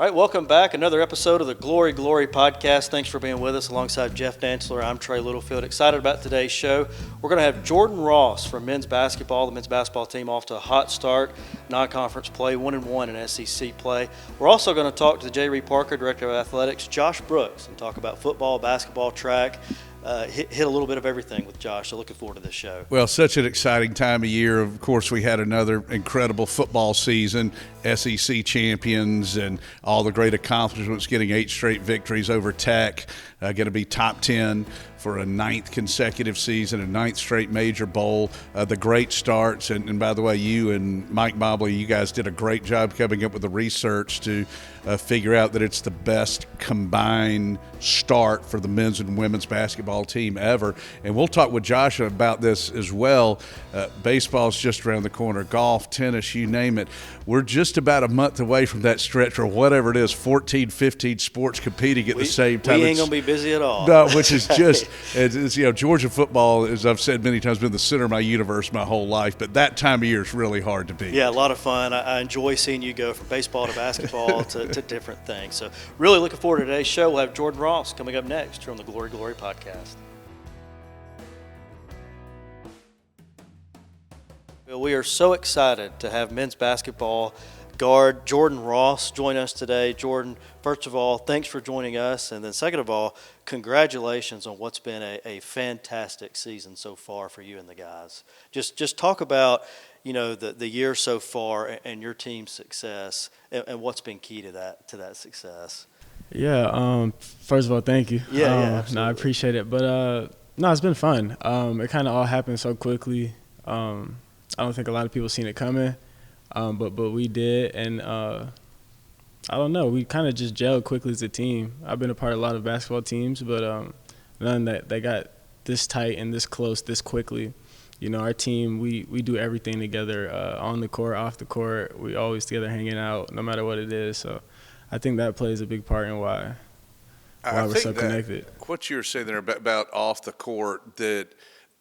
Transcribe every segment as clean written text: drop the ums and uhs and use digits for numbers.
All right, welcome back. Another episode of the Glory podcast. Thanks for being with us alongside Jeff Dantzler. I'm Trey Littlefield. Excited about today's show. We're going to have Jordan Ross from men's basketball. The men's basketball team off to a hot start, non-conference play, 1-1 in SEC play. We're also going to talk to J. Reid Parker, Director of Athletics, Josh Brooks, and talk about football, basketball, track. Hit a little bit of everything with Josh, so looking forward to this show. Well, such an exciting time of year. Of course, we had another incredible football season, SEC champions, and all the great accomplishments, getting 8 straight victories over Tech, going to be top 10 for a 9th consecutive season, a 9th straight major bowl, the great starts. And by the way, you and Mike Mobley, you guys did a great job coming up with the research to figure out that it's the best combined start for the men's and women's basketball team ever. And we'll talk with Josh about this as well. Baseball's just around the corner, golf, tennis, you name it. We're just about a month away from that stretch, or whatever it is, 14, 15 sports competing at the same time. We ain't going to be busy at all. No, which is just, it's, Georgia football, as I've said many times, been the center of my universe my whole life, but that time of year is really hard to beat. Yeah, a lot of fun. I enjoy seeing you go from baseball to basketball to different things. So really looking forward to today's show. We'll have Jordan Ross coming up next here on the Glory podcast. We are so excited to have men's basketball guard Jordan Ross join us today. Jordan, first of all, thanks for joining us. And then second of all, congratulations on what's been a fantastic season so far for you and the guys. Just talk about, the year so far and your team's success and what's been key to that success. Yeah, first of all, thank you. Yeah, no, I appreciate it. But, no, it's been fun. It kind of all happened so quickly. I don't think a lot of people seen it coming, but we did, and I don't know, we kind of just gelled quickly as a team. I've been a part of a lot of basketball teams, but none that got this tight and this close this quickly. Our team, we do everything together, on the court, off the court. We always together hanging out, no matter what it is. So I think that plays a big part in why we're so connected. What you were saying there about off the court, that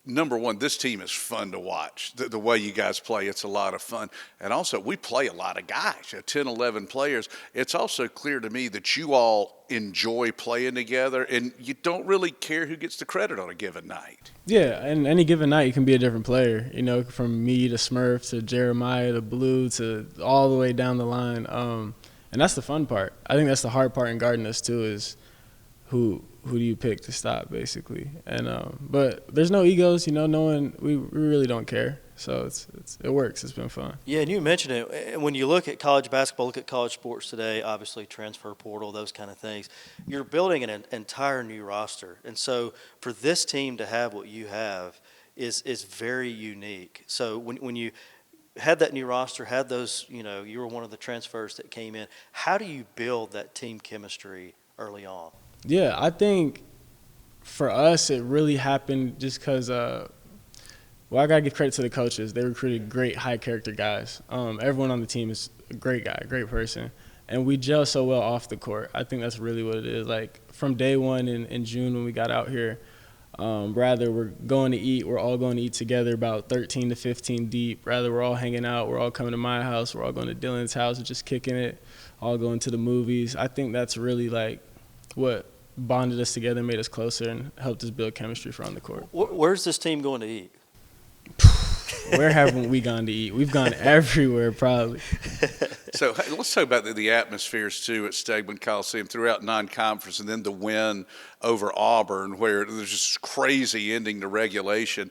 number one, this team is fun to watch. The way you guys play, it's a lot of fun. And also, we play a lot of guys, 10, 11 players. It's also clear to me that you all enjoy playing together, and you don't really care who gets the credit on a given night. Yeah, and any given night you can be a different player, from me to Smurf to Jeremiah to Blue to all the way down the line. And that's the fun part. I think that's the hard part in guarding us, too, is who do you pick to stop, basically. And but there's no egos, no one. We really don't care. So it works. It's been fun. Yeah, and you mentioned it. When you look at college basketball, look at college sports today, obviously transfer portal, those kind of things, you're building an entire new roster. And so for this team to have what you have is very unique. So when you had that new roster, had those, you were one of the transfers that came in, how do you build that team chemistry early on? Yeah, I think for us it really happened just because, I got to give credit to the coaches. They recruited great high-character guys. Everyone on the team is a great guy, a great person. And we gel so well off the court. I think that's really what it is. Like, from day one in June when we got out here, we're going to eat. We're all going to eat together, about 13 to 15 deep. We're all hanging out. We're all coming to my house. We're all going to Dylan's house and just kicking it, all going to the movies. I think that's really, what bonded us together, made us closer, and helped us build chemistry for on the court. Where's this team going to eat? Where haven't we gone to eat? We've gone everywhere, probably. So let's talk about the atmospheres, too, at Stegman Coliseum throughout non-conference, and then the win over Auburn, where there's just crazy ending to regulation.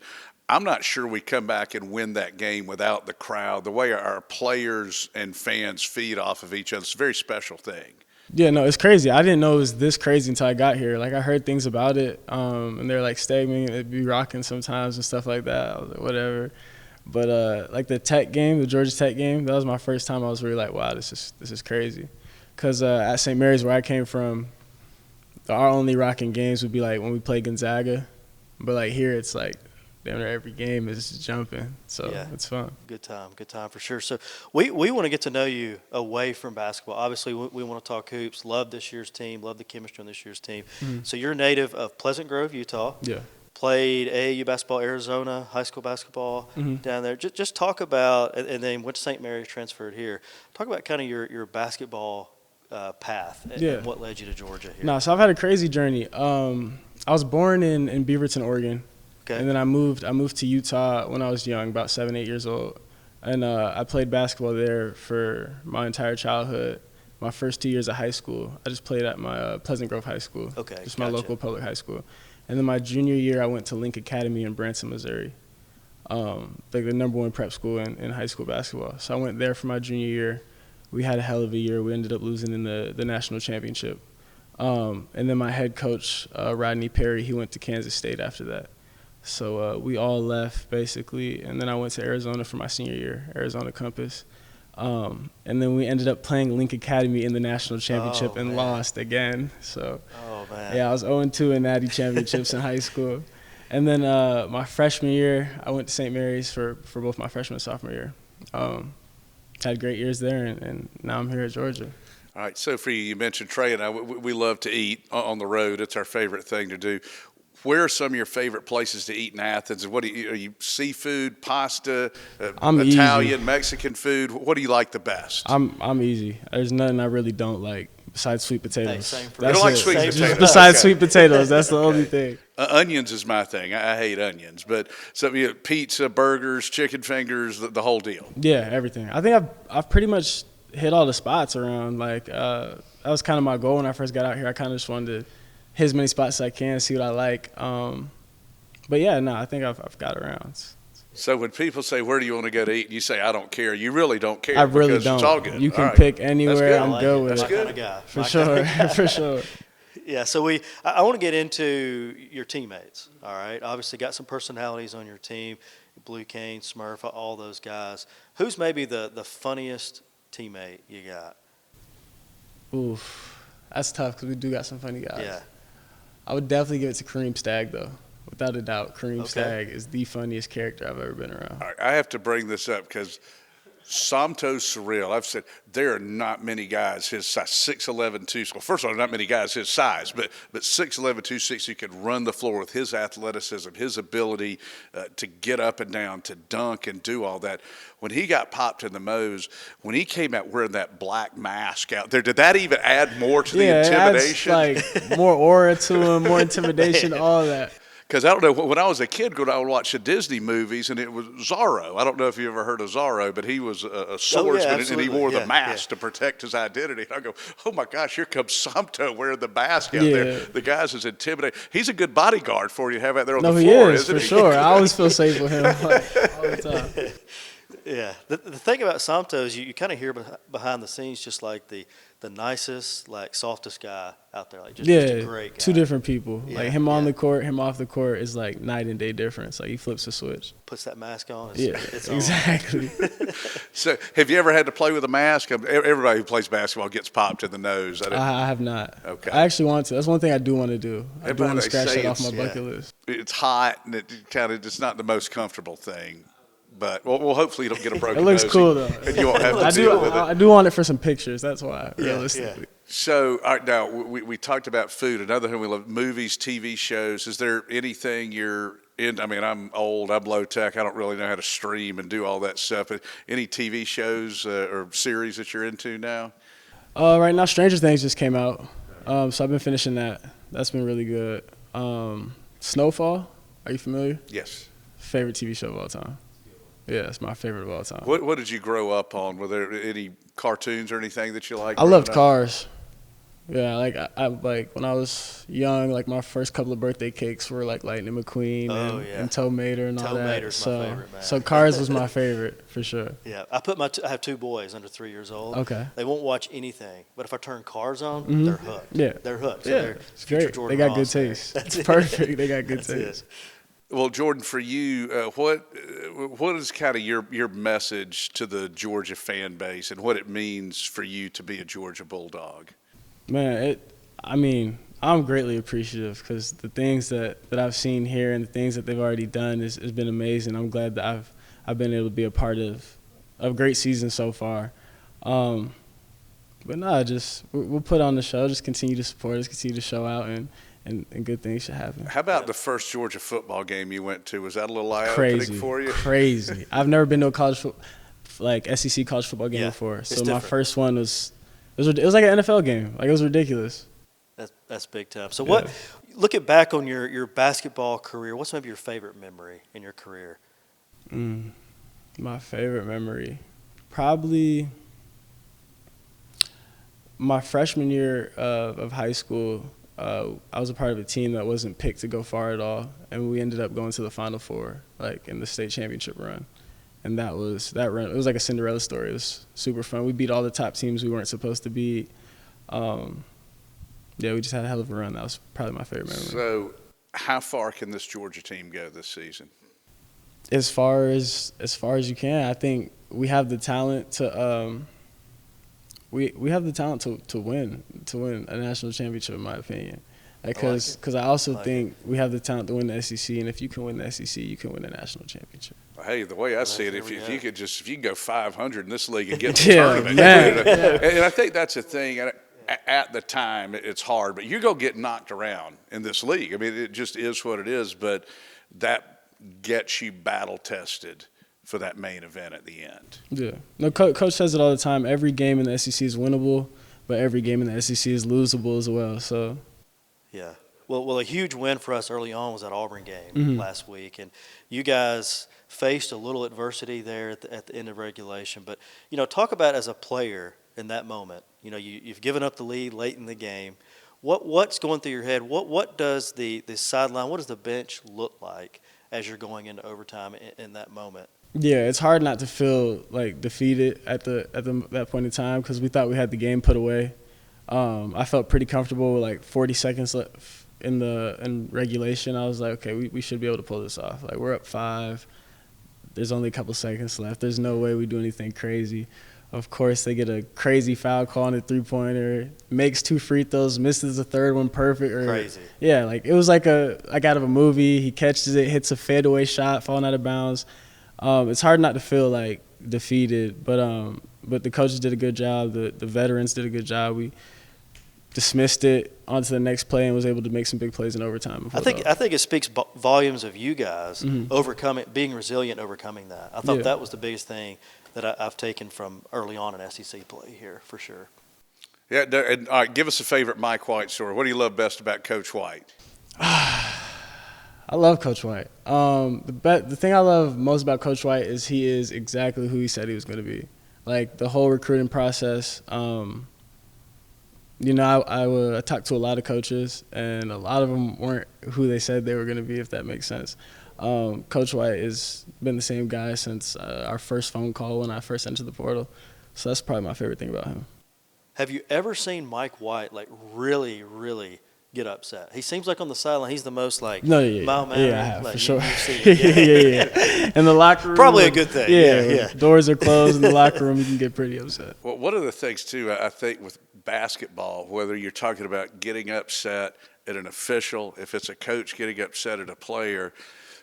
I'm not sure we come back and win that game without the crowd. The way our players and fans feed off of each other, it's a very special thing. Yeah, no, it's crazy. I didn't know it was this crazy until I got here. I heard things about it, and they're Stegman, it'd be rocking sometimes and stuff like that. I was like, whatever. But the Tech game, the Georgia Tech game, that was my first time I was really wow, this is crazy. Because at St. Mary's, where I came from, our only rocking games would be when we play Gonzaga. But here it's damn near every game is jumping, so yeah, it's fun. Good time for sure. So we want to get to know you away from basketball. Obviously, we want to talk hoops. Love this year's team. Love the chemistry on this year's team. Mm-hmm. So you're a native of Pleasant Grove, Utah. Yeah. Played AAU basketball, Arizona, high school basketball down there. Just talk about, and then went to St. Mary's, transferred here. Talk about kind of your basketball path and, Yeah. and what led you to Georgia here? No, so I've had a crazy journey. I was born in Beaverton, Oregon, Okay. and then I moved to Utah when I was young, about 7, 8 years old, and I played basketball there for my entire childhood. My first 2 years of high school, I just played at my Pleasant Grove High School, Okay, just my gotcha. local public high school. And then my junior year, I went to Link Academy in Branson, Missouri, like the #1 prep school in high school basketball. So I went there for my junior year. We had a hell of a year. We ended up losing in the national championship. And then my head coach, Rodney Perry, he went to Kansas State after that. So we all left, basically. And then I went to Arizona for my senior year, Arizona Compass. And then we ended up playing Link Academy in the national championship and man. lost again. So, Oh, man. yeah, I was 0-2 in Natty championships in high school. And then my freshman year, I went to St. Mary's for both my freshman and sophomore year. Had great years there, and now I'm here at Georgia. All right, so for you, you mentioned Trey and I, we love to eat on the road. It's our favorite thing to do. Where are some of your favorite places to eat in Athens? And what are you seafood, pasta, I'm Italian, easy. Mexican food? What do you like the best? I'm easy. There's nothing I really don't like besides sweet potatoes. Hey, same for You don't like it. sweet Same. potatoes? Just besides Okay. sweet potatoes, that's the only thing. Onions is my thing. I hate onions, but pizza, burgers, chicken fingers, the whole deal. Yeah, everything. I think I've pretty much hit all the spots around. Like that was kind of my goal when I first got out here. I kind of just wanted to hit as many spots as I can, see what I like. But yeah, no, I think I've got around. So when people say, where do you want to go to eat? And you say, I don't care. You really don't care. I really because don't. It's all good. You All can right. pick That's anywhere. good. I'm like good it. with My it. kind of guy. For My sure, kinda guy. for sure. Yeah, so I want to get into your teammates, all right? Obviously got some personalities on your team, Blue Cane, Smurf, all those guys. Who's maybe the funniest teammate you got? Oof, that's tough because we do got some funny guys. Yeah. I would definitely give it to Kareem Stagg, though. Without a doubt, Kareem Okay. Stagg is the funniest character I've ever been around. All right, I have to bring this up because Santos Surreal, I've said there are not many guys his size, 6'11", 260. Well, first of all, not many guys his size, but 6'11", 260 could run the floor with his athleticism, his ability to get up and down, to dunk and do all that. When he got popped in the nose, when he came out wearing that black mask out there, did that even add more to the intimidation? It adds, like, more aura to him, more intimidation, all that. Because I don't know, when I was a kid, I would watch the Disney movies, and it was Zorro. I don't know if you ever heard of Zorro, but he was a swordsman, and he absolutely. wore the Yeah, mask yeah. to protect his identity. And I go, oh my gosh, here comes Samto wearing the mask out Yeah. there. The guy's is intimidating. He's a good bodyguard for you to have out there on No, the he floor, is, isn't for he? sure. I always feel safe with him, like, all the time. Yeah. The thing about Samto is you kind of hear behind the scenes just like the nicest, like softest guy out there. Like just a great guy. Two different people. Yeah, like him on yeah. the court, him off the court is like night and day difference. Like he flips a switch. Puts that mask on. Yeah, It's on. exactly. So have you ever had to play with a mask? Everybody who plays basketball gets popped in the nose. I have not. Okay. I actually want to. That's one thing I do want to do. I do want Everybody to scratch say that off my it's- bucket list. It's hot, and it's not the most comfortable thing. But well, hopefully you don't get a broken It looks nose cool, and- though. And you won't have to I deal with it. I do want it for some pictures. That's why, Yeah, realistically. So, all right, now we talked about food. Another thing we love, movies, TV shows. Is there anything you're in? I mean, I'm old, I'm low tech. I don't really know how to stream and do all that stuff. But any TV shows or series that you're into now? Right now, Stranger Things just came out, so I've been finishing that. That's been really good. Snowfall, are you familiar? Yes. Favorite TV show of all time. Yeah, it's my favorite of all time. What did you grow up on? Were there any cartoons or anything that you liked? I loved growing up? Cars. Yeah, like I like when I was young, like my first couple of birthday cakes were like Lightning McQueen Oh, and, yeah. and Tow Mater and all Tow that. Mater's my favorite, man. So Cars was my favorite for sure. Yeah, I have 2 boys under 3 years old. Okay. They won't watch anything, but if I turn Cars on, Mhm. they're hooked. Yeah. They're hooked. So Yeah, they're it's future great. Jordan They got good Ross there. taste. That's It's it. perfect. They got good That's taste. it. Well, Jordan, for you, what is kind of your message to the Georgia fan base and what it means for you to be a Georgia Bulldog? Man, I'm greatly appreciative because the things that I've seen here and the things that they've already done has been amazing. I'm glad that I've been able to be a part of a great season so far. But no, just we'll put on the show. Just continue to support us, continue to show out, and good things should happen. How about the first Georgia football game you went to? Was that a little eye-opening Crazy, for you? crazy. I've never been to a SEC college football game Yeah, before. it's So my different. first one was It was like an NFL game. Like, it was ridiculous. That's big time. So what? Looking back on your basketball career, what's maybe your favorite memory in your career? My favorite memory, probably my freshman year of high school. I was a part of a team that wasn't picked to go far at all, and we ended up going to the Final Four, like in the state championship run. And that run. It was like a Cinderella story. It was super fun. We beat all the top teams we weren't supposed to beat. We just had a hell of a run. That was probably my favorite memory. So, how far can this Georgia team go this season? As far as you can. I think we have the talent to we have the talent to win a national championship, in my opinion. Because I also think we have the talent to win the SEC, and if you can win the SEC, you can win a national championship. Hey, the way I see it, if you could go 500 in this league and get the tournament, and I think that's a thing. At the time, it's hard, but you go get knocked around in this league. I mean, it just is what it is. But that gets you battle tested for that main event at the end. Yeah, no, Coach says it all the time. Every game in the SEC is winnable, but every game in the SEC is losable as well. So. Yeah. Well, a huge win for us early on was that Auburn game last week, and you guys faced a little adversity there at the end of regulation. But talk about as a player in that moment. You've given up the lead late in the game. What's going through your head? What does the sideline? What does the bench look like as you're going into overtime in that moment? Yeah, it's hard not to feel like defeated at that point in time because we thought we had the game put away. I felt pretty comfortable with like 40 seconds left in regulation. I was like, okay, we should be able to pull this off. Like, we're up 5. There's only a couple seconds left. There's no way we do anything crazy. Of course, they get a crazy foul call on a three-pointer, makes 2 free throws, misses the third one perfect. Crazy. Yeah, like it was like out of a movie. He catches it, hits a fadeaway shot, falling out of bounds. It's hard not to feel like defeated, but the coaches did a good job. The veterans did a good job. We dismissed it onto the next play and was able to make some big plays in overtime. I think it speaks volumes of you guys being resilient, overcoming that. I thought that was the biggest thing that I've taken from early on in SEC play here, for sure. Yeah, and all right, give us a favorite Mike White story. What do you love best about Coach White? I love Coach White. The thing I love most about Coach White is he is exactly who he said he was going to be. Like, the whole recruiting process, I talked to a lot of coaches, and a lot of them weren't who they said they were going to be, if that makes sense. Coach White has been the same guy since our first phone call when I first entered the portal. So that's probably my favorite thing about him. Have you ever seen Mike White, like, really, really get upset? He seems like on the sideline he's the most, like, mild-mannered. Yeah, I have, like, for sure. Yeah. In the locker room. Probably a good thing. Yeah. Doors are closed in the locker room, you can get pretty upset. Well, one of the things, too, I think with basketball, whether you're talking about getting upset at an official, if it's a coach getting upset at a player.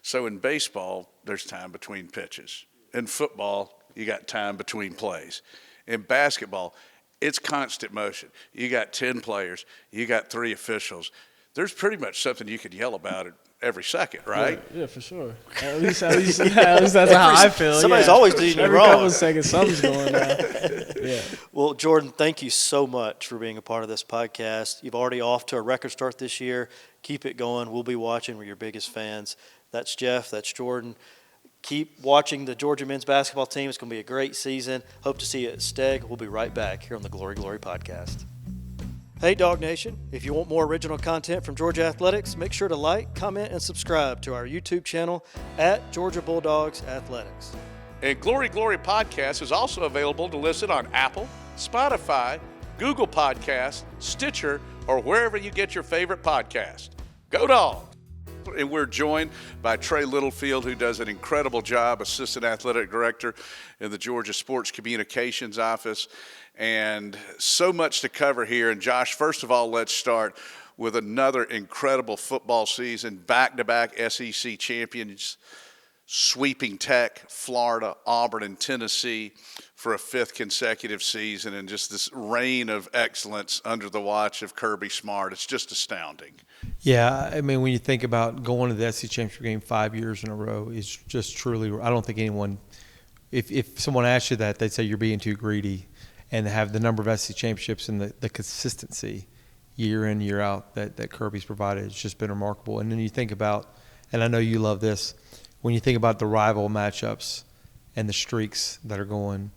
So in baseball, there's time between pitches. In football, you got time between plays. In basketball, it's constant motion. You got 10 players. You got 3 officials. There's pretty much something you could yell about it every second, right? Yeah, for sure. At least that's how I feel. Somebody's always doing you every wrong. Couple of seconds, something's going on. Yeah. Well, Jordan, thank you so much for being a part of this podcast. You've already off to a record start this year. Keep it going. We'll be watching. We're your biggest fans. That's Jeff. That's Jordan. Keep watching the Georgia men's basketball team. It's going to be a great season. Hope to see you at Steg. We'll be right back here on the Glory Glory podcast. Hey, Dog Nation. If you want more original content from Georgia Athletics, make sure to like, comment, and subscribe to our YouTube channel at Georgia Bulldogs Athletics. And Glory Glory Podcast is also available to listen on Apple, Spotify, Google Podcasts, Stitcher, or wherever you get your favorite podcast. Go Dogs! And we're joined by Trey Littlefield, who does an incredible job, Assistant Athletic Director in the Georgia Sports Communications Office. And so much to cover here. And Josh, first of all, let's start with another incredible football season, back-to-back SEC champions, sweeping Tech, Florida, Auburn, and Tennessee for a 5th consecutive season, and just this reign of excellence under the watch of Kirby Smart. It's just astounding. Yeah, I mean, when you think about going to the SEC championship game 5 years in a row, it's just truly – I don't think anyone – if someone asked you that, they'd say you're being too greedy. and have the number of SEC championships and the consistency year in, year out that Kirby's provided. It's just been remarkable. And then you think about, and I know you love this, when you think about the rival matchups and the streaks that are going,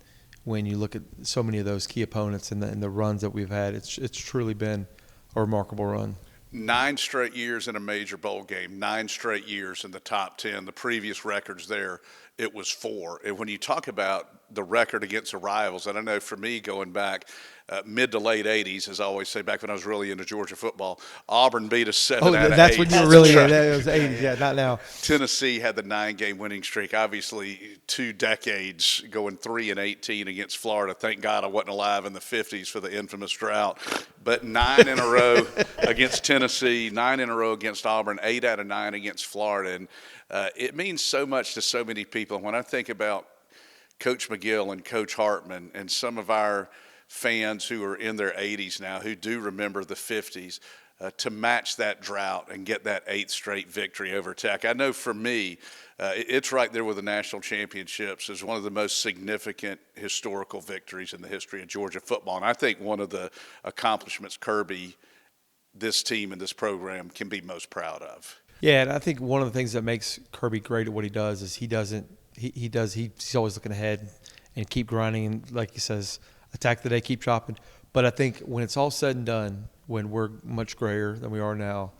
when you look at so many of those key opponents and the runs that we've had, it's truly been a remarkable run. 9 straight years in a major bowl game, 9 straight years in the top 10. The previous records there, it was 4. And when you talk about the record against the rivals, and I know for me going back mid to late 80s, as I always say, back when I was really into Georgia football, Auburn beat us 7 out of 8. That's when you were really in. It was 80s, yeah, not now. Tennessee had the 9-game winning streak. Obviously, 2 decades going 3-18 against Florida. Thank God I wasn't alive in the 50s for the infamous drought. But 9 in a row against Tennessee, 9 in a row against Auburn, 8 out of 9 against Florida. And it means so much to so many people. When I think about Coach McGill and Coach Hartman and some of our fans who are in their 80s now who do remember the 50s, to match that drought and get that 8th straight victory over Tech. I know for me, it's right there with the national championships as one of the most significant historical victories in the history of Georgia football. And I think one of the accomplishments Kirby, this team and this program can be most proud of. Yeah, and I think one of the things that makes Kirby great at what he does is he's always looking ahead and keep grinding, and like he says, attack the day, keep chopping. But I think when it's all said and done, when we're much grayer than we are now,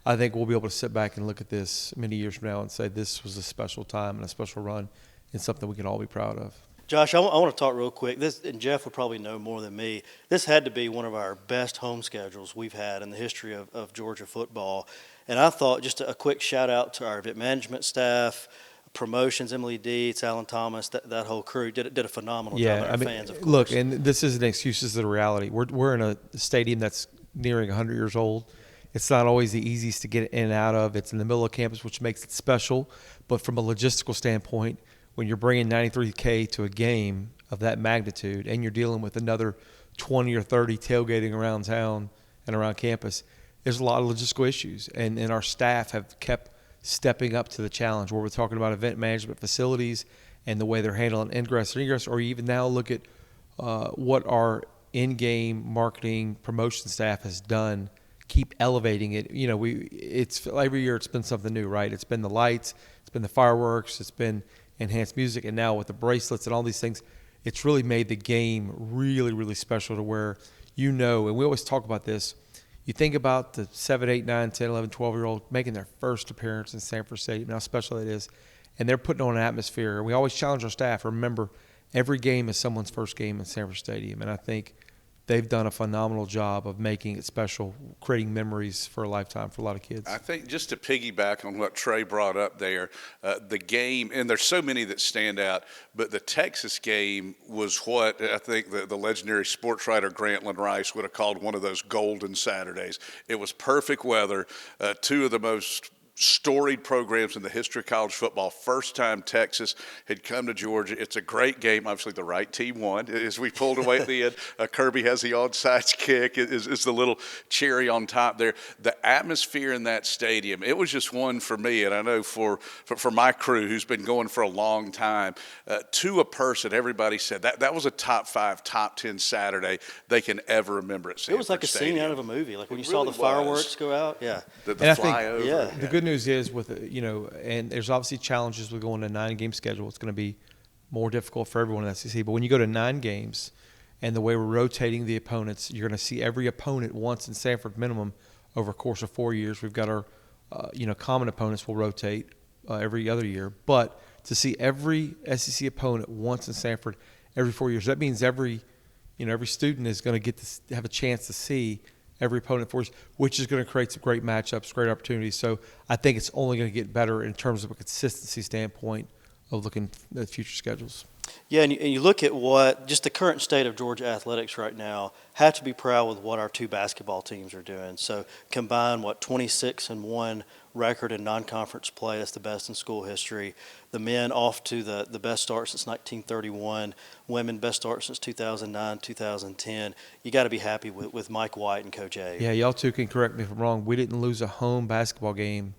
I think we'll be able to sit back and look at this many years from now and say this was a special time and a special run and something we can all be proud of. Josh, I want to talk real quick. This, and Jeff would probably know more than me. This had to be one of our best home schedules we've had in the history of Georgia football. And I thought just a quick shout out to our event management staff, promotions, Emily Dietz, Alan Thomas, that whole crew did a phenomenal job. And our fans, of course. Look, and this isn't an excuse, this is the reality. We're in a stadium that's nearing 100 years old. It's not always the easiest to get in and out of. It's in the middle of campus, which makes it special. But from a logistical standpoint, when you're bringing 93K to a game of that magnitude and you're dealing with another 20 or 30 tailgating around town and around campus, there's a lot of logistical issues. And our staff have kept stepping up to the challenge where we're talking about event management facilities and the way they're handling ingress and egress, or even now look at what our in-game marketing promotion staff has done. Keep elevating it. You know, it's every year it's been something new, right? It's been the lights, it's been the fireworks, it's been enhanced music, and now with the bracelets and all these things, it's really made the game really, really special to where, you know, and we always talk about this, you think about the 7, 8, 9, 10, 11, 12-year-old making their first appearance in Sanford Stadium, and how special that is, and they're putting on an atmosphere. And we always challenge our staff, remember, every game is someone's first game in Sanford Stadium, and I think they've done a phenomenal job of making it special, creating memories for a lifetime for a lot of kids. I think just to piggyback on what Trey brought up there, the game, and there's so many that stand out, but the Texas game was what I think the legendary sports writer Grantland Rice would have called one of those golden Saturdays. It was perfect weather, 2 of the most storied programs in the history of college football. First time Texas had come to Georgia. It's a great game. Obviously, the right team won. As we pulled away at the end, Kirby has the onside kick. Is the little cherry on top there. The atmosphere in that stadium, it was just one for me, and I know for my crew who's been going for a long time, to a person, everybody said that was a top 5, top 10 Saturday they can ever remember at Sanford It was like a Stadium. scene out of a movie. Like when you It saw really the fireworks go out. Yeah. The And I think, flyover. yeah. The good news is with, you know, and there's obviously challenges with going to a 9-game schedule. It's going to be more difficult for everyone in the SEC. But when you go to 9 games and the way we're rotating the opponents, you're going to see every opponent once in Sanford minimum over a course of 4 years. We've got our, common opponents will rotate every other year. But to see every SEC opponent once in Sanford every 4 years, that means every student is going to get to have a chance to see every opponent for us, which is going to create some great matchups, great opportunities. So I think it's only going to get better in terms of a consistency standpoint of looking at future schedules. Yeah, and you look at what just the current state of Georgia athletics right now. Have to be proud with what our 2 basketball teams are doing. So combine 26-1 record in non-conference play. That's the best in school history. The men off to the best start since 1931. Women best start since 2009, 2010. You got to be happy with Mike White and Coach A. Yeah, y'all two can correct me if I'm wrong. We didn't lose a home basketball game.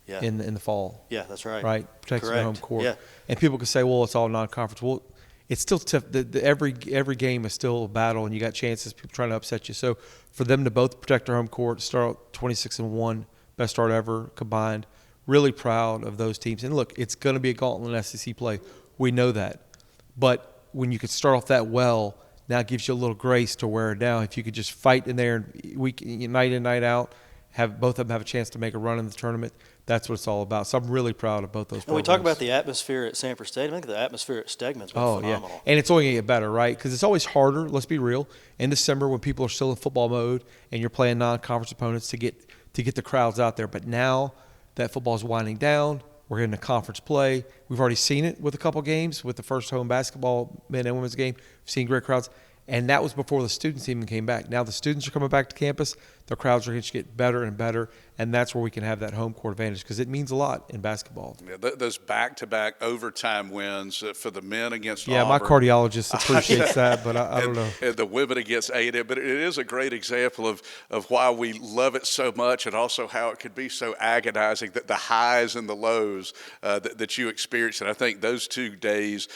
Yeah. In the fall. Yeah, that's right. Right? Protecting the home court. Yeah. And people could say, well, it's all non-conference. Well, it's still tough. Every game is still a battle, and you got chances, people trying to upset you. So for them to both protect their home court, start out 26-1, best start ever combined, really proud of those teams. And look, it's going to be a gauntlet in SEC play. We know that. But when you could start off that well, now it gives you a little grace to wear it down. If you could just fight in there night in, night out, have both of them have a chance to make a run in the tournament, that's what it's all about. So I'm really proud of both those programs. When we talk about the atmosphere at Sanford Stadium, I think the atmosphere at Stegman's been phenomenal. Yeah. And it's only going to get better, right? Because it's always harder, let's be real, in December when people are still in football mode and you're playing non-conference opponents to get the crowds out there. But now that football is winding down, we're getting a conference play. We've already seen it with a couple games, with the first home basketball men and women's game. We've seen great crowds. And that was before the students even came back. Now the students are coming back to campus. The crowds are going to get better and better, and that's where we can have that home court advantage because it means a lot in basketball. Yeah, those back-to-back overtime wins for the men against Auburn. My cardiologist appreciates that, but I don't know. And the women against A&M. But it is a great example of why we love it so much and also how it could be so agonizing, that the highs and the lows that you experience. And I think those 2 days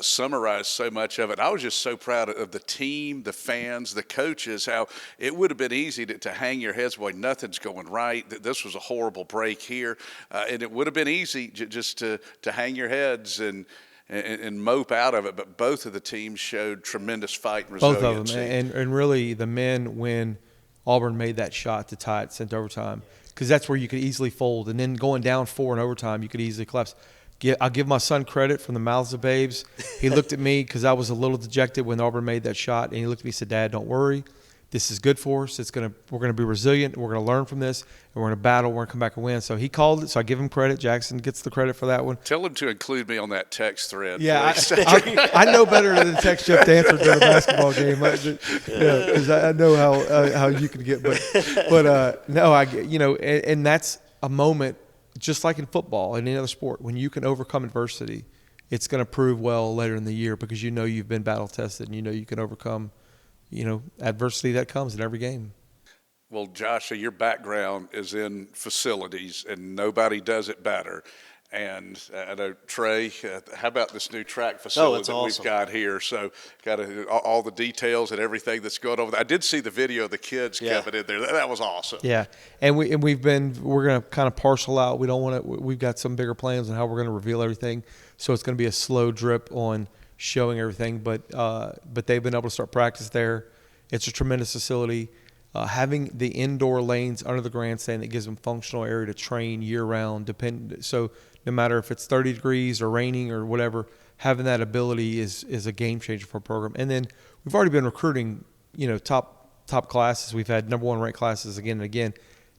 summarize so much of it. I was just so proud of the team, the fans, the coaches, how it would have been easy to hang your heads, boy, nothing's going right. This was a horrible break here. And it would have been easy just to hang your heads and mope out of it. But both of the teams showed tremendous fight and resiliency. Both of them. And really the men, when Auburn made that shot to tie it, sent to overtime, because that's where you could easily fold. And then going down 4 in overtime, you could easily collapse. I'll give my son credit from the mouths of babes. He looked at me because I was a little dejected when Auburn made that shot. And he looked at me and said, "Dad, don't worry. This is good for us. We're going to be resilient. We're going to learn from this, and we're going to battle. We're going to come back and win." So he called it. So I give him credit. Jackson gets the credit for that one. Tell him to include me on that text thread. Yeah, I know better than to text Jeff Dancer during a basketball game. Because I know how you can get. But no, and that's a moment just like in football and any other sport, when you can overcome adversity, it's going to prove well later in the year because you've been battle tested and you can overcome adversity that comes in every game. Well, Josh, your background is in facilities, and nobody does it better. And I know, Trey, how about this new track facility awesome. We've got here? So got all the details and everything that's going on. I did see the video of the kids coming in there. That was awesome. Yeah, and we're going to kind of parcel out. We don't want to. We've got some bigger plans on how we're going to reveal everything. So it's going to be a slow drip on showing everything. But they've been able to start practice there. It's a tremendous facility. Having the indoor lanes under the grandstand, that gives them functional area to train year-round. So no matter if it's 30 degrees or raining or whatever, having that ability is a game changer for a program. And then we've already been recruiting, top classes. We've had number 1 ranked classes again and again.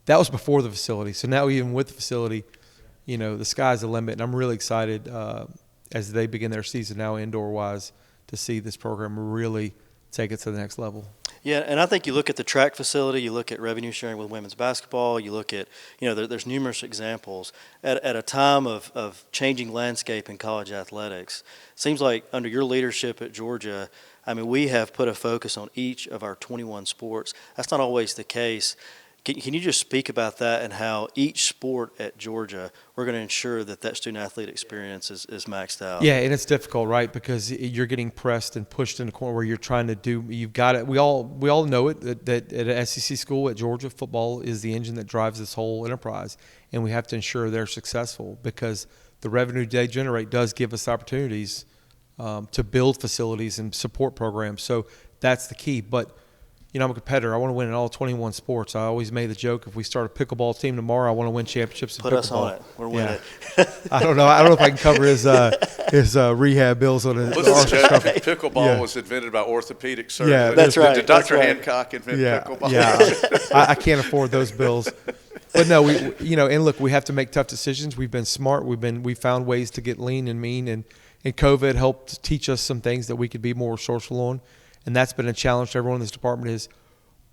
That was before the facility. So now even with the facility, the sky's the limit. And I'm really excited as they begin their season now indoor-wise to see this program really take it to the next level. Yeah, and I think you look at the track facility, you look at revenue sharing with women's basketball, you look at, there's numerous examples. At a time of changing landscape in college athletics, it seems like under your leadership at Georgia, we have put a focus on each of our 21 sports. That's not always the case. Can you just speak about that and how each sport at Georgia, we're going to ensure that student-athlete experience is maxed out? Yeah, and it's difficult, right, because you're getting pressed and pushed in a corner where you're trying to do – you've got it. We all know it, that at an SEC school at Georgia, football is the engine that drives this whole enterprise, and we have to ensure they're successful because the revenue they generate does give us opportunities to build facilities and support programs. So that's the key. But – I'm a competitor. I want to win in all 21 sports. I always made the joke, if we start a pickleball team tomorrow, I want to win championships in pickleball. Put us on it. We're winning. I don't know if I can cover his rehab bills on his Pickleball was invented by orthopedic surgeons. Yeah, that's right. Did Dr. Hancock invent pickleball? Yeah. I can't afford those bills. But no, and look, we have to make tough decisions. We've been smart. We found ways to get lean and mean, and COVID helped teach us some things that we could be more resourceful on. And that's been a challenge to everyone in this department is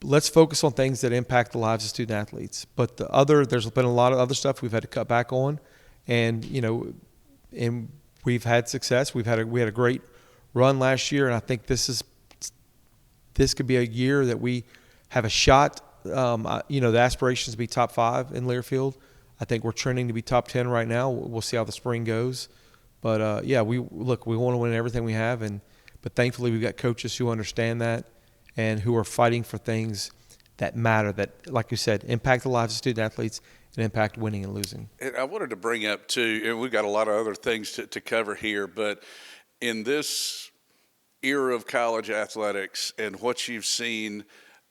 let's focus on things that impact the lives of student athletes. But there's been a lot of other stuff we've had to cut back on, and and we've had success. We had a great run last year, and I think this could be a year that we have a shot. The aspirations to be top 5 in Learfield. I think we're trending to be top 10 right now. We'll see how the spring goes. But yeah, we want to win everything we have, but thankfully we've got coaches who understand that and who are fighting for things that matter, that, like you said, impact the lives of student athletes and impact winning and losing. And I wanted to bring up too, and we've got a lot of other things to cover here, but in this era of college athletics and what you've seen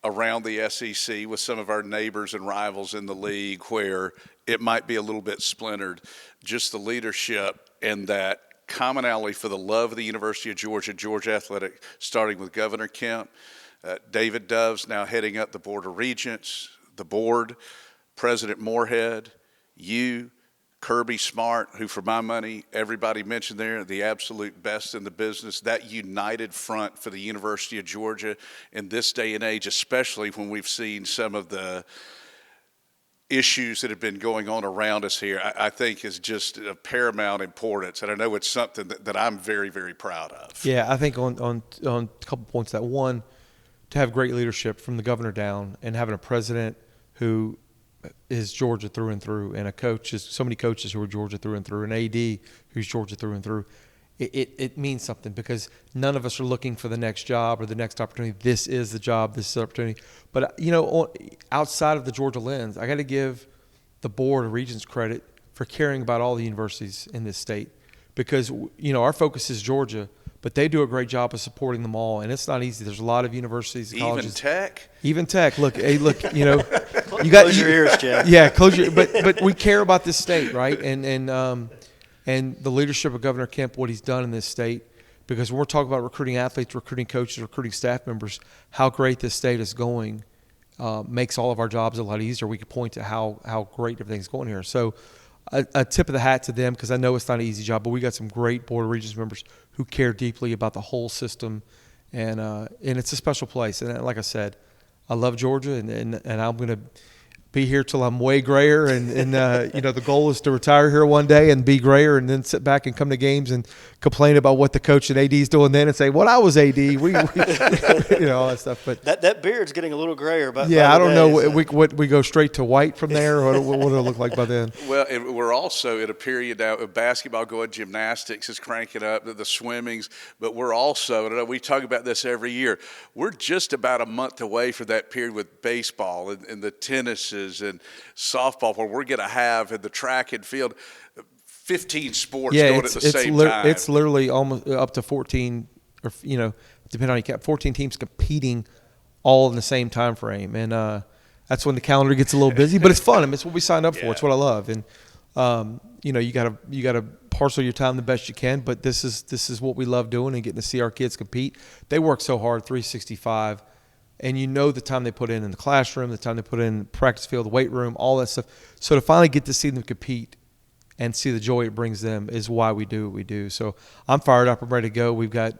around the SEC with some of our neighbors and rivals in the league where it might be a little bit splintered, just the leadership and that commonality for the love of the University of Georgia Athletic, starting with Governor Kemp, David Dove's now heading up the Board of Regents, the board, President Moorhead, you, Kirby Smart, who for my money, everybody mentioned there, the absolute best in the business, that united front for the University of Georgia in this day and age, especially when we've seen some of the issues that have been going on around us here, I think is just of paramount importance. And I know it's something that I'm very, very proud of. Yeah, I think on a couple points, that one, to have great leadership from the governor down and having a president who is Georgia through and through, and so many coaches who are Georgia through and through, an AD who's Georgia through and through. It means something because none of us are looking for the next job or the next opportunity. This is the job. This is the opportunity. But, outside of the Georgia lens, I got to give the Board of Regents credit for caring about all the universities in this state because, our focus is Georgia, but they do a great job of supporting them all, and it's not easy. There's a lot of universities and colleges. Even Tech. Look, you got close your ears, Jeff. Yeah, close your. But we care about this state, right? And the leadership of Governor Kemp, what he's done in this state, because when we're talking about recruiting athletes, recruiting coaches, recruiting staff members, how great this state is going makes all of our jobs a lot easier. We can point to how great everything's going here. So a tip of the hat to them because I know it's not an easy job, but we got some great Board of Regents members who care deeply about the whole system, and it's a special place. And like I said, I love Georgia, and I'm going to be here till I'm way grayer, and the goal is to retire here one day and be grayer, and then sit back and come to games and complain about what the coach and AD is doing then, and say, "Well, I was AD," we all that stuff. But that beard's getting a little grayer. But yeah, I don't know. We go straight to white from there, or what will it look like by then? Well, we're also in a period now of basketball going, gymnastics is cranking up, the swimmings, but we're also, and I know we talk about this every year, we're just about a month away from that period with baseball and the tennises and softball where we're going to have in the track and field 15 sports going at the same time. It's literally almost up to 14, or depending on how you count, 14 teams competing all in the same time frame, and that's when the calendar gets a little busy. But it's fun. I mean, it's what we signed up for. It's what I love, and you gotta parcel your time the best you can. But this is what we love doing and getting to see our kids compete. They work so hard, 365. And the time they put in the classroom, the time they put in the practice field, the weight room, all that stuff. So to finally get to see them compete and see the joy it brings them is why we do what we do. So I'm fired up. I'm ready to go. We've got,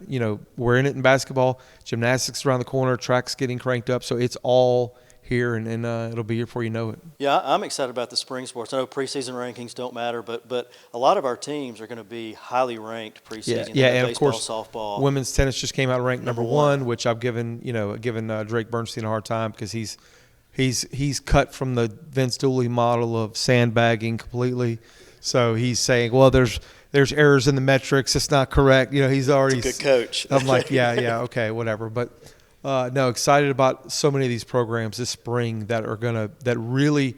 we're in it in basketball. Gymnastics around the corner. Track's getting cranked up. So it's all here, and it'll be here before you know it. Yeah, I'm excited about the spring sports. I know preseason rankings don't matter, but a lot of our teams are going to be highly ranked preseason. Yeah, and baseball, of course, softball. Women's tennis just came out ranked number one, which I've given Drake Bernstein a hard time because he's cut from the Vince Dooley model of sandbagging completely. So he's saying, well, there's errors in the metrics. It's not correct. He's already He's a good coach. I'm like, yeah, okay, whatever. But no, excited about so many of these programs this spring that really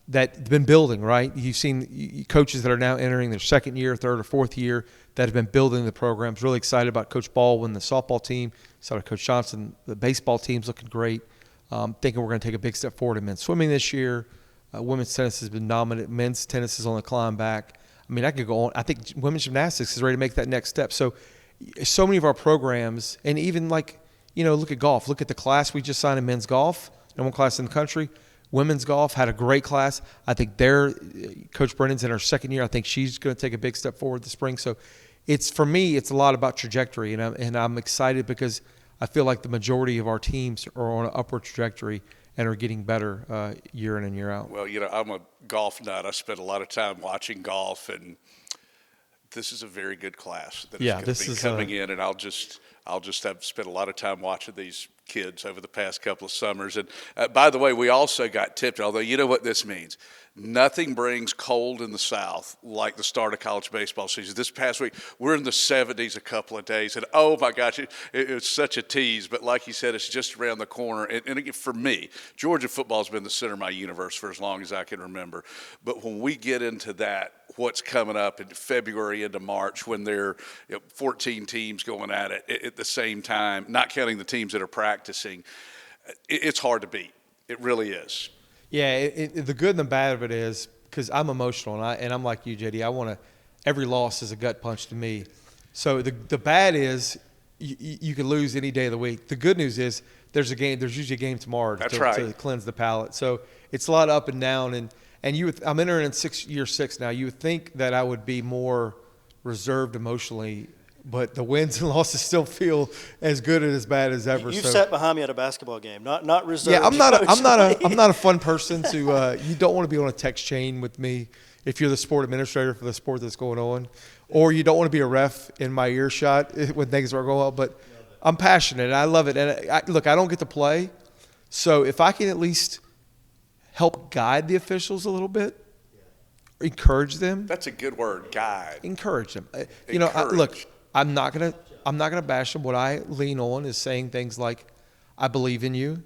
that been building, right? You've seen coaches that are now entering their second year, third or fourth year that have been building the programs. Really excited about Coach Baldwin, the softball team. Excited about Coach Johnson. The baseball team's looking great. Thinking we're going to take a big step forward in men's swimming this year. Women's tennis has been dominant. Men's tennis is on the climb back. I mean, I could go on. I think women's gymnastics is ready to make that next step. So many of our programs, and even look at golf. Look at the class we just signed in men's golf, number one class in the country. Women's golf had a great class. I think Coach Brennan's in her second year. I think she's going to take a big step forward this spring. So for me, it's a lot about trajectory, and I'm excited because I feel like the majority of our teams are on an upward trajectory and are getting better year in and year out. Well, I'm a golf nut. I spend a lot of time watching golf, and this is a very good class that is going to be coming in, and I'll just have spent a lot of time watching these kids over the past couple of summers. And by the way, we also got tipped, although you know what this means. Nothing brings cold in the South like the start of college baseball season. This past week, we're in the 70s a couple of days, and oh my gosh, it was such a tease. But like you said, it's just around the corner. And again, for me, Georgia football has been the center of my universe for as long as I can remember. But when we get into that, what's coming up in February into March, when there are 14 teams going at it at the same time, not counting the teams that are practicing, it's hard to beat. It really is. Yeah, the good and the bad of it is, because I'm emotional, and I'm like you, JD. I want to – every loss is a gut punch to me. So the bad is you could lose any day of the week. The good news is there's usually a game tomorrow to cleanse the palate. So it's a lot up and down. And I'm entering in year six now. You would think that I would be more reserved emotionally, but the wins and losses still feel as good and as bad as ever. You've sat behind me at a basketball game, not reserved. Yeah, I'm not a fun person to. You don't want to be on a text chain with me if you're the sport administrator for the sport that's going on, or you don't want to be a ref in my earshot when things are going on. But I'm passionate and I love it. And I don't get to play, so if I can at least help guide the officials a little bit, encourage them. That's a good word, guide. Encourage them. Look. I'm not gonna bash them. What I lean on is saying things like, "I believe in you.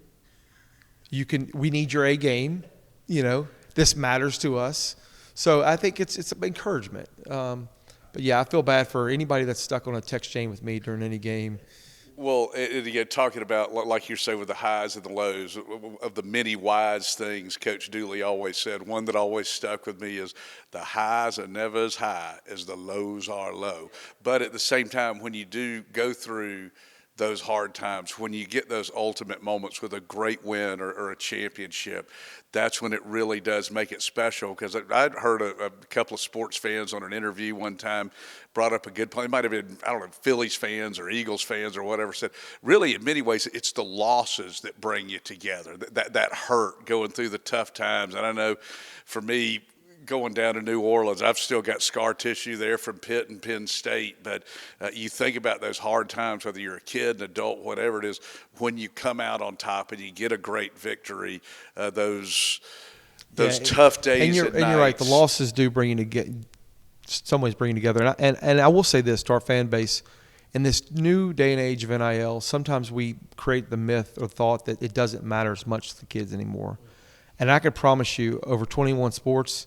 We need your A game. This matters to us." So I think it's encouragement. But yeah, I feel bad for anybody that's stuck on a text chain with me during any game. Well, again, talking about, like you say, with the highs and the lows, of the many wise things Coach Dooley always said, one that always stuck with me is the highs are never as high as the lows are low. But at the same time, when you do go through those hard times, when you get those ultimate moments with a great win or a championship, that's when it really does make it special. Because I'd heard a couple of sports fans on an interview one time brought up a good point. It might have been, I don't know, Phillies fans or Eagles fans or whatever, said, really, in many ways, it's the losses that bring you together, that hurt going through the tough times. And I know for me, going down to New Orleans, I've still got scar tissue there from Pitt and Penn State. But you think about those hard times, whether you're a kid, an adult, whatever it is, when you come out on top and you get a great victory, those tough days and you're right. The losses do bring you together. Some ways bring you together. And I will say this to our fan base: in this new day and age of NIL, sometimes we create the myth or thought that it doesn't matter as much to the kids anymore. And I can promise you, over 21 sports,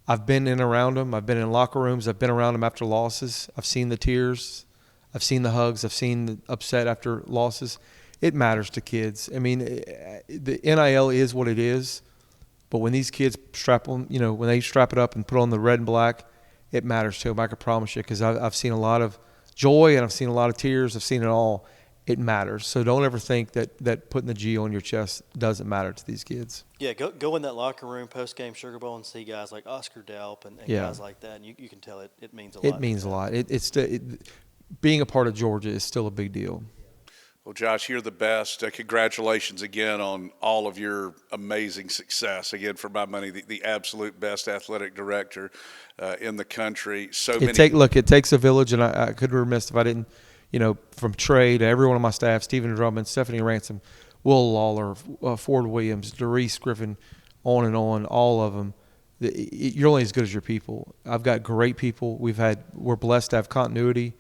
I've been in and around them. I've been in locker rooms. I've been around them after losses. I've seen the tears. I've seen the hugs. I've seen the upset after losses. It matters to kids. I mean, the NIL is what it is, but when these kids when they strap it up and put on the red and black, it matters to them. I can promise you, because I've seen a lot of joy and I've seen a lot of tears. I've seen it all. It matters. So don't ever think that putting the G on your chest doesn't matter to these kids. Yeah, go in that locker room post-game Sugar Bowl and see guys like Oscar Delp and guys like that, and you can tell it means a lot. It means a lot. Being a part of Georgia is still a big deal. Well, Josh, you're the best. Congratulations again on all of your amazing success. Again, for my money, the absolute best athletic director in the country. It takes a village, and I could be remiss if I didn't, from Trey to everyone on my staff, Stephen Drummond, Stephanie Ransom, Will Lawler, Ford Williams, Doris Griffin, on and on, all of them. You're only as good as your people. I've got great people. We're blessed to have continuity.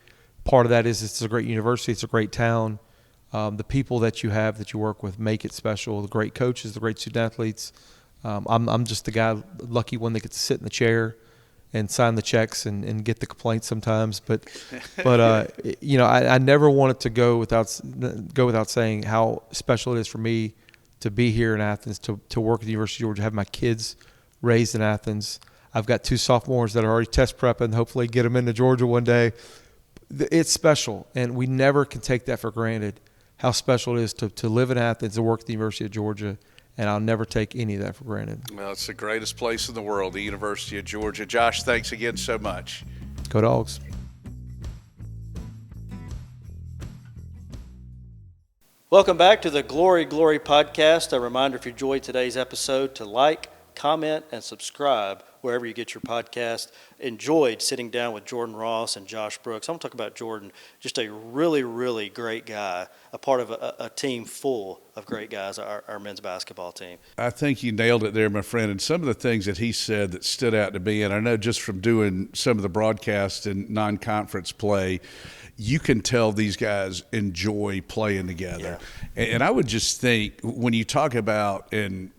Part of that is it's a great university. It's a great town. The people that you work with make it special. The great coaches, the great student athletes. I'm just the guy, lucky one that gets to sit in the chair and sign the checks and get the complaints sometimes. But I never wanted to go without saying how special it is for me to be here in Athens, to work at the University of Georgia, have my kids raised in Athens. I've got 2 sophomores that are already test prepping, hopefully get them into Georgia one day. It's special, and we never can take that for granted, how special it is to live in Athens and work at the University of Georgia, and I'll never take any of that for granted. Well, it's the greatest place in the world, the University of Georgia. Josh, thanks again so much. Go Dogs. Welcome back to the Glory Glory podcast. A reminder, if you enjoyed today's episode, to like, comment, and subscribe wherever you get your podcast. Enjoyed sitting down with Jordan Ross and Josh Brooks. I'm going to talk about Jordan, just a really, really great guy, a part of a team full of great guys, our men's basketball team. I think you nailed it there, my friend. And some of the things that he said that stood out to me, and I know just from doing some of the broadcast and non-conference play, you can tell these guys enjoy playing together. Yeah. And I would just think when you talk about, and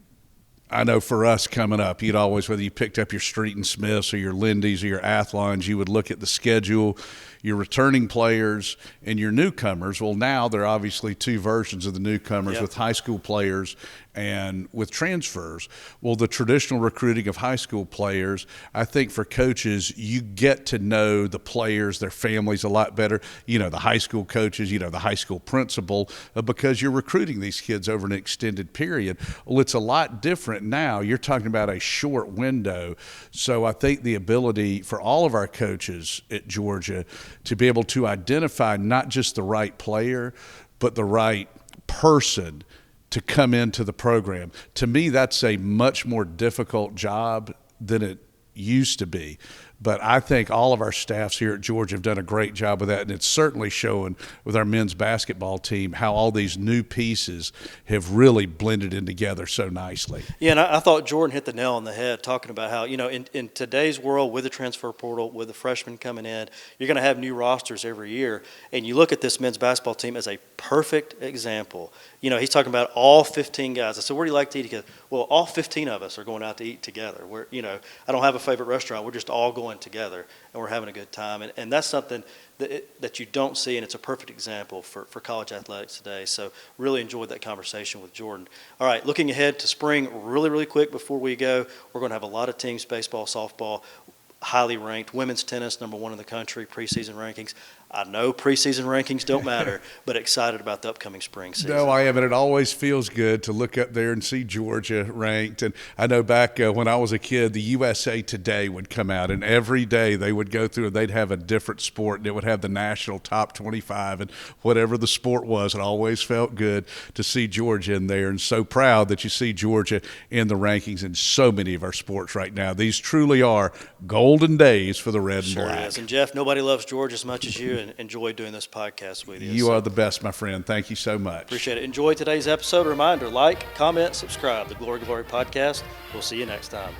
I know for us coming up, you'd always, whether you picked up your Street and Smiths or your Lindy's or your Athlons, you would look at the schedule, your returning players and your newcomers. Well, now there are obviously two versions of the newcomers, with high school players and with transfers. Well, the traditional recruiting of high school players, I think for coaches, you get to know the players, their families a lot better. You know, the high school coaches, you know, the high school principal, because you're recruiting these kids over an extended period. Well, it's a lot different now. You're talking about a short window. So I think the ability for all of our coaches at Georgia to be able to identify not just the right player, but the right person to come into the program. To me, that's a much more difficult job than it used to be. But I think all of our staffs here at Georgia have done a great job with that, and it's certainly showing with our men's basketball team how all these new pieces have really blended in together so nicely. Yeah, and I thought Jordan hit the nail on the head talking about how, you know, in today's world with the transfer portal, with the freshmen coming in, you're going to have new rosters every year. And you look at this men's basketball team as a perfect example. You know, he's talking about all 15 guys. I said, where do you like to eat? He goes, well, all 15 of us are going out to eat together. We're, you know, I don't have a favorite restaurant. We're just all going together, and we're having a good time. And that's something that you don't see, and it's a perfect example for college athletics today. So really enjoyed that conversation with Jordan. All right, looking ahead to spring really, really quick before we go, we're going to have a lot of teams, baseball, softball, highly ranked. Women's tennis, #1 in the country, preseason rankings. I know preseason rankings don't matter, but excited about the upcoming spring season. No, I am, and it always feels good to look up there and see Georgia ranked. And I know back when I was a kid, the USA Today would come out, and every day they would go through and they'd have a different sport, and it would have the national top 25, and whatever the sport was, it always felt good to see Georgia in there, and so proud that you see Georgia in the rankings in so many of our sports right now. These truly are golden days for the red and black. Sure is. And Jeff, nobody loves Georgia as much as you, and enjoy doing this podcast with you. You are the best, my friend. Thank you so much. Appreciate it. Enjoy today's episode. Reminder, like, comment, subscribe. The Glory Glory Podcast. We'll see you next time.